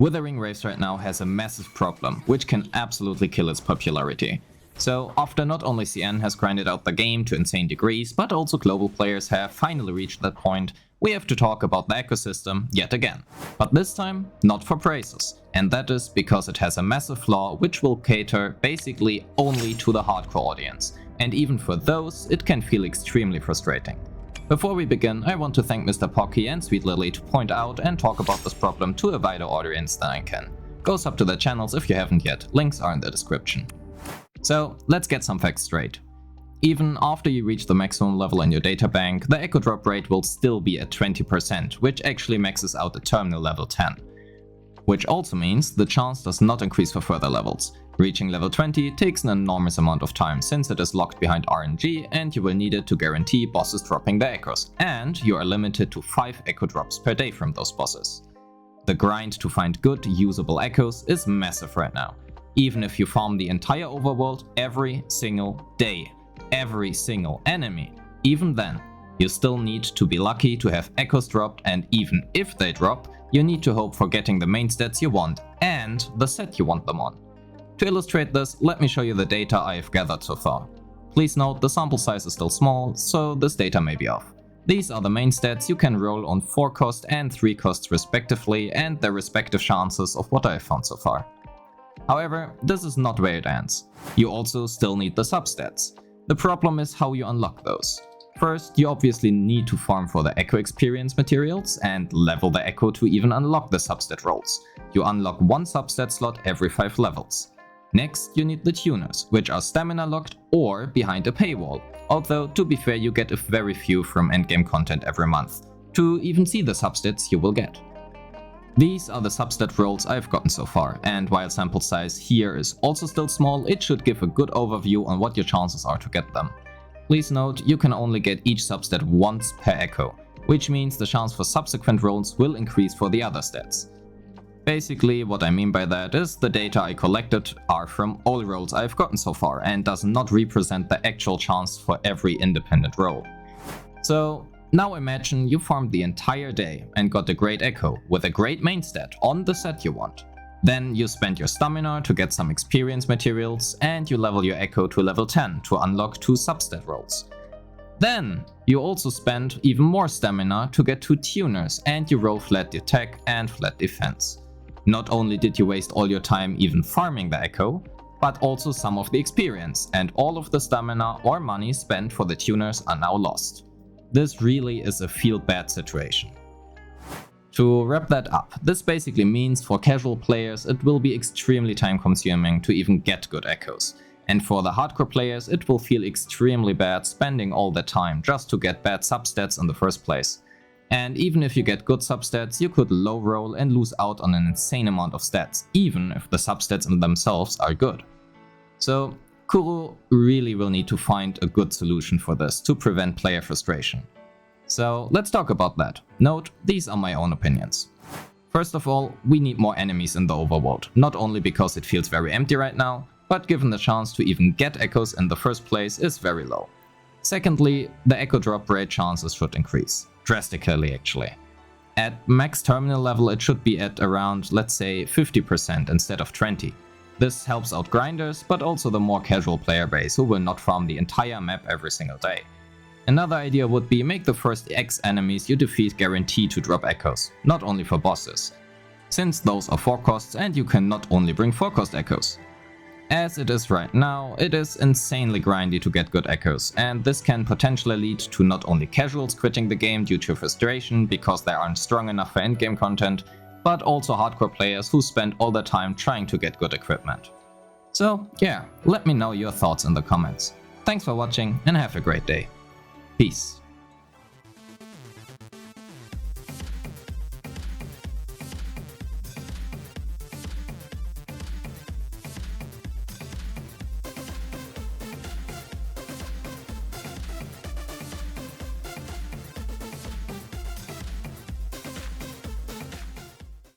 Wuthering Waves right now has a massive problem, which can absolutely kill its popularity. So after not only CN has grinded out the game to insane degrees, but also global players have finally reached that point, we have to talk about the ecosystem yet again. But this time, not for praises. And that is because it has a massive flaw which will cater basically only to the hardcore audience. And even for those, it can feel extremely frustrating. Before we begin, I want to thank MrPokke and Sweet Lily to point out and talk about this problem to a wider audience than I can. Go sub to their channels if you haven't yet, links are in the description. So let's get some facts straight. Even after you reach the maximum level in your data bank, the echo drop rate will still be at 20%, which actually maxes out at terminal level 10. Which also means the chance does not increase for further levels. Reaching level 20 takes an enormous amount of time since it is locked behind RNG and you will need it to guarantee bosses dropping the echoes, and you are limited to 5 echo drops per day from those bosses. The grind to find good, usable echoes is massive right now. Even if you farm the entire overworld every single day, every single enemy, even then, you still need to be lucky to have echoes dropped, and even if they drop, you need to hope for getting the main stats you want and the set you want them on. To illustrate this, let me show you the data I have gathered so far. Please note the sample size is still small, so this data may be off. These are the main stats you can roll on 4 cost and 3 costs respectively, and their respective chances of what I have found so far. However, this is not where it ends. You also still need the substats. The problem is how you unlock those. First, you obviously need to farm for the echo experience materials and level the echo to even unlock the substat rolls. You unlock 1 substat slot every 5 levels. Next, you need the tuners, which are stamina locked or behind a paywall, although to be fair you get a very few from endgame content every month, to even see the substats you will get. These are the substat rolls I've gotten so far, and while sample size here is also still small, it should give a good overview on what your chances are to get them. Please note, you can only get each substat once per echo, which means the chance for subsequent rolls will increase for the other stats. Basically, what I mean by that is the data I collected are from all rolls I've gotten so far and does not represent the actual chance for every independent roll. So now imagine you farmed the entire day and got a great echo with a great main stat on the set you want. Then you spend your stamina to get some experience materials and you level your echo to level 10 to unlock 2 substat rolls. Then you also spend even more stamina to get 2 tuners and you roll flat attack and flat defense. Not only did you waste all your time even farming the echo, but also some of the experience, and all of the stamina or money spent for the tuners are now lost. This really is a feel bad situation. To wrap that up, this basically means for casual players it will be extremely time consuming to even get good echoes. And for the hardcore players it will feel extremely bad spending all that time just to get bad substats in the first place. And even if you get good substats, you could low roll and lose out on an insane amount of stats, even if the substats in themselves are good. So Kuro really will need to find a good solution for this to prevent player frustration. So let's talk about that. Note, these are my own opinions. First of all, we need more enemies in the overworld, not only because it feels very empty right now, but given the chance to even get echoes in the first place is very low. Secondly, the echo drop rate chances should increase. Drastically actually. At max terminal level it should be at around, let's say, 50% instead of 20%. This helps out grinders, but also the more casual player base who will not farm the entire map every single day. Another idea would be make the first X enemies you defeat guaranteed to drop echoes, not only for bosses. Since those are 4 costs and you can not only bring 4 cost echoes. As it is right now, it is insanely grindy to get good echoes, and this can potentially lead to not only casuals quitting the game due to frustration because they aren't strong enough for endgame content, but also hardcore players who spend all their time trying to get good equipment. So yeah, let me know your thoughts in the comments. Thanks for watching and have a great day. Peace.